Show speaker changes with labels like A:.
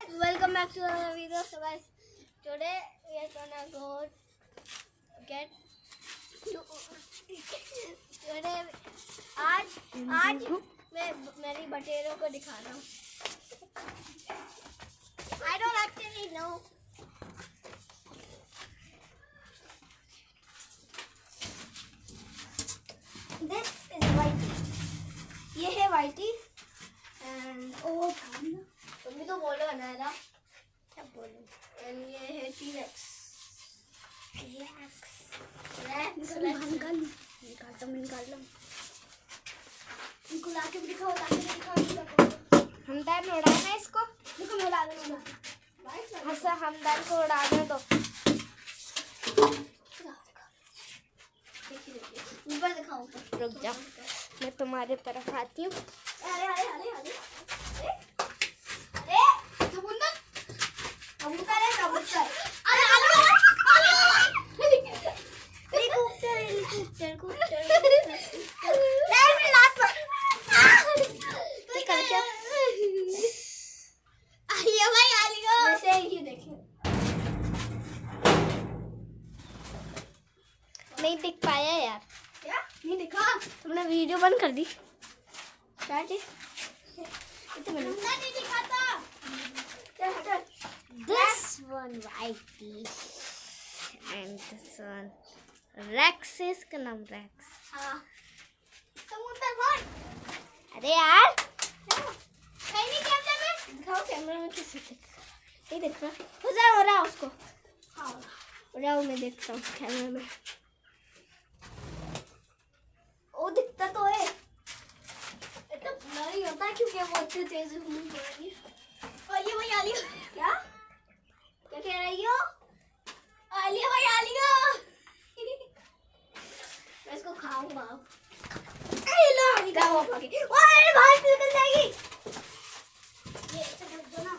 A: Welcome back to our video. So guys, today we are gonna go get to today आज मैं मेरी बटेरों को दिखा रहा हूँ. I don't actually know. This is Whitey. ये है Whitey and तुम भी तो बोलो ना यार. क्या बोलूं? And ये है T-Rex. निकाल लो. इनको लाके भी दिखाओ. हमदान उड़ाना है इसको. देखो मैं उड़ा दूंगा. अच्छा हमदान को उड़ाने दो. ऊपर दिखाओ. रुक जाओ. मैं तुम्हारे तरफ आती हूँ. अरे नहीं दिख पाया यार. क्या नहीं दिखा? तुमने वीडियो बंद कर दी. क्या जी नहीं दिखाता. This one Whitey and this one Rex. इसका नाम Rex. हाँ. समुद्र भर. अरे यार कहीं नहीं कैमरे में दिखाओ. कैमरे में किसी नहीं दिख रहा. हो रहा उसको. हाँ हो रहा. मैं देखता हूँ कैमरे में. वो दिखता तो है. इतना बुरा नहीं होता क्योंकि वो इतनी तेज घूम रही है. और ये वही आलिया. क्या कह रही हो? आलिया भाई आलिया. मैं इसको खाऊंगा. निकाल बाहर निकल जाएगी. ये ऐसे ढक दो ना.